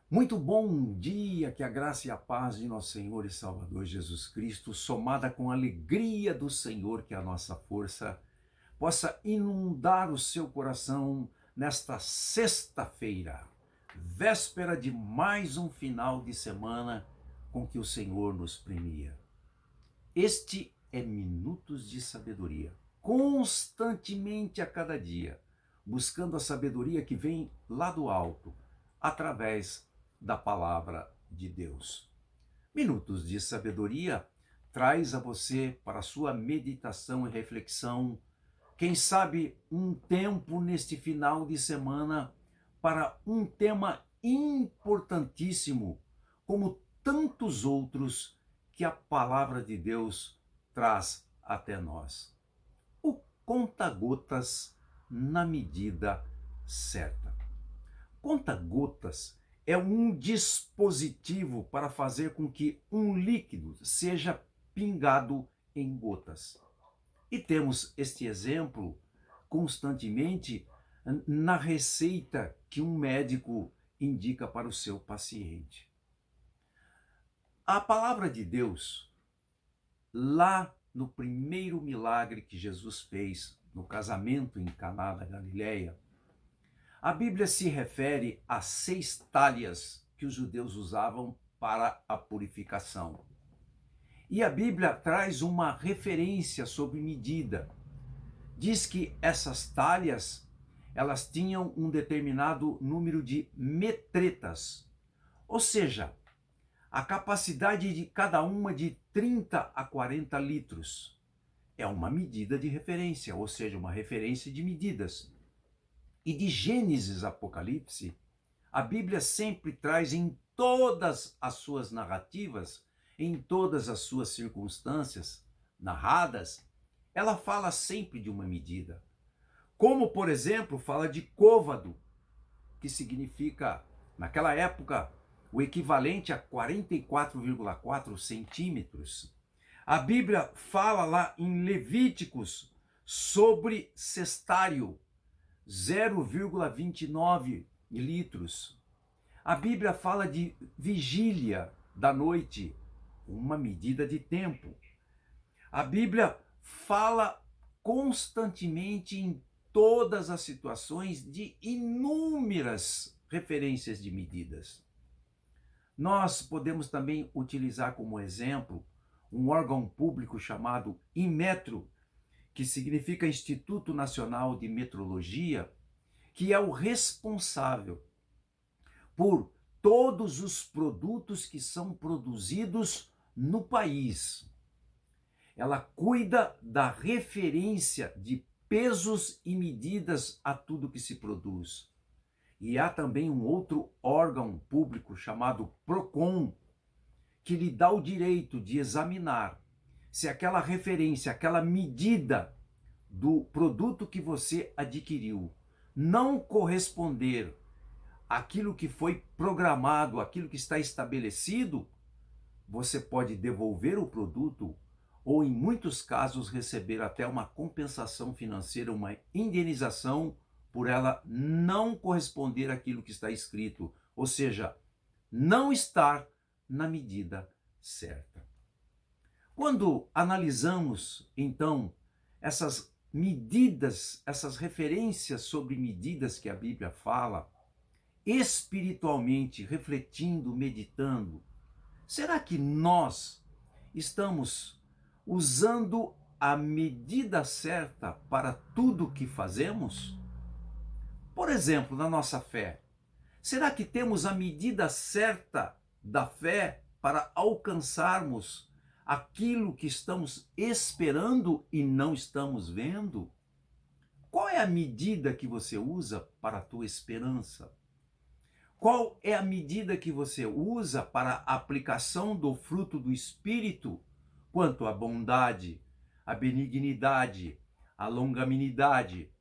Muito bom dia, que a graça e a paz de nosso Senhor e Salvador Jesus Cristo, somada com a alegria do Senhor, que é a nossa força, possa inundar o seu coração nesta sexta-feira, véspera de mais um final de semana com que o Senhor nos premia. Este é Minutos de Sabedoria, constantemente a cada dia, buscando a sabedoria que vem lá do alto, através da palavra de Deus. Minutos de Sabedoria traz a você, para a sua meditação e reflexão, quem sabe um tempo neste final de semana para um tema importantíssimo, como tantos outros que a palavra de Deus traz até nós. O conta-gotas na medida certa. Conta-gotas é um dispositivo para fazer com que um líquido seja pingado em gotas. E temos este exemplo constantemente na receita que um médico indica para o seu paciente. A palavra de Deus, lá no primeiro milagre que Jesus fez no casamento em Caná da Galileia, a Bíblia se refere a 6 talhas que os judeus usavam para a purificação. E a Bíblia traz uma referência sobre medida. Diz que essas talhas, elas tinham um determinado número de metretas, ou seja, a capacidade de cada uma de 30 a 40 litros. É uma medida de referência, ou seja, uma referência de medidas. E de Gênesis a Apocalipse, a Bíblia sempre traz em todas as suas narrativas, em todas as suas circunstâncias narradas, ela fala sempre de uma medida. Como, por exemplo, fala de côvado, que significa, naquela época, o equivalente a 44,4 centímetros. A Bíblia fala lá em Levíticos sobre cestário, 0,29 litros. A Bíblia fala de vigília da noite, uma medida de tempo. A Bíblia fala constantemente em todas as situações de inúmeras referências de medidas. Nós podemos também utilizar como exemplo um órgão público chamado Inmetro, que significa Instituto Nacional de Metrologia, que é o responsável por todos os produtos que são produzidos no país. Ela cuida da referência de pesos e medidas a tudo que se produz. E há também um outro órgão público chamado PROCON, que lhe dá o direito de examinar se aquela referência, aquela medida do produto que você adquiriu não corresponder àquilo que foi programado, àquilo que está estabelecido, você pode devolver o produto ou, em muitos casos, receber até uma compensação financeira, uma indenização por ela não corresponder àquilo que está escrito, ou seja, não estar na medida certa. Quando analisamos, então, essas medidas, essas referências sobre medidas que a Bíblia fala, espiritualmente, refletindo, meditando, será que nós estamos usando a medida certa para tudo que fazemos? Por exemplo, na nossa fé, será que temos a medida certa da fé para alcançarmos aquilo que estamos esperando e não estamos vendo? Qual é a medida que você usa para a tua esperança? Qual é a medida que você usa para a aplicação do fruto do Espírito quanto à bondade, à benignidade, à longanimidade?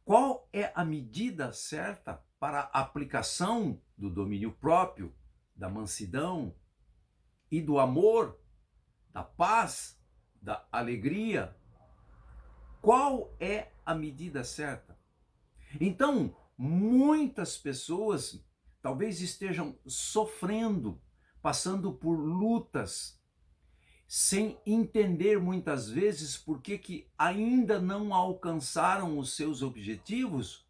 Qual é a medida certa para a aplicação do domínio próprio, da mansidão e do amor, da paz, da alegria? Qual é a medida certa? Então, muitas pessoas talvez estejam sofrendo, passando por lutas, sem entender muitas vezes por que ainda não alcançaram os seus objetivos,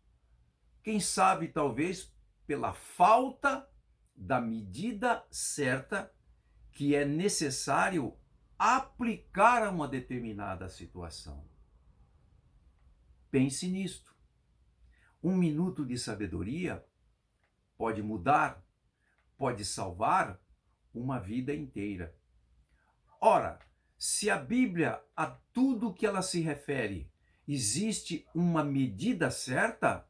quem sabe talvez pela falta da medida certa que é necessário aplicar a uma determinada situação. Pense nisto. 1 minuto de sabedoria pode mudar, pode salvar uma vida inteira. Ora, se a Bíblia, a tudo que ela se refere, existe uma medida certa,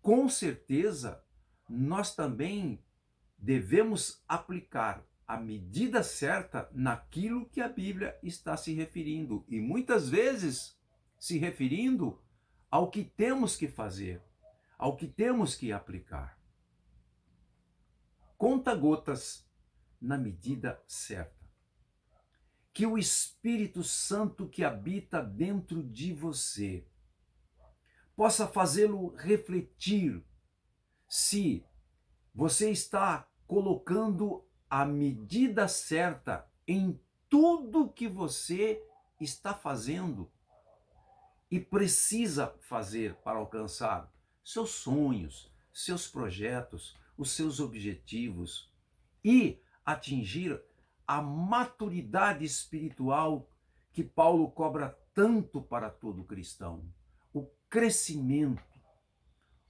com certeza nós também devemos aplicar a medida certa naquilo que a Bíblia está se referindo. E muitas vezes se referindo ao que temos que fazer, ao que temos que aplicar. Conta-gotas na medida certa. Que o Espírito Santo que habita dentro de você possa fazê-lo refletir se você está colocando a medida certa em tudo que você está fazendo e precisa fazer para alcançar seus sonhos, seus projetos, os seus objetivos e atingir a maturidade espiritual que Paulo cobra tanto para todo cristão. O crescimento,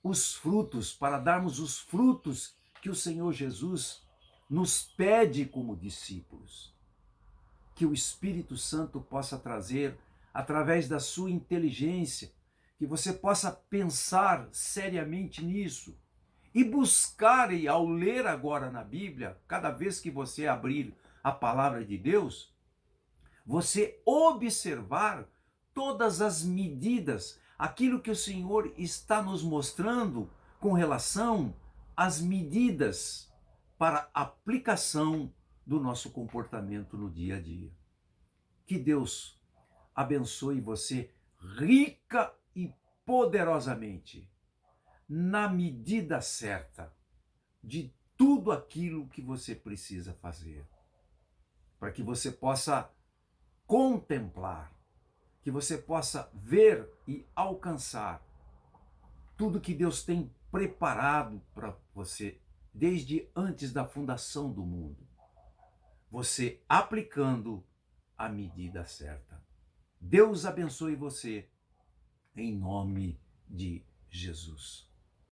os frutos, para darmos os frutos que o Senhor Jesus nos pede como discípulos. Que o Espírito Santo possa trazer, através da sua inteligência, que você possa pensar seriamente nisso e buscar, e ao ler agora na Bíblia, cada vez que você abrir a palavra de Deus, você observar todas as medidas, aquilo que o Senhor está nos mostrando com relação às medidas para aplicação do nosso comportamento no dia a dia. Que Deus abençoe você rica e poderosamente, na medida certa de tudo aquilo que você precisa fazer, para que você possa contemplar, que você possa ver e alcançar tudo que Deus tem preparado para você desde antes da fundação do mundo. Você aplicando a medida certa. Deus abençoe você, em nome de Jesus.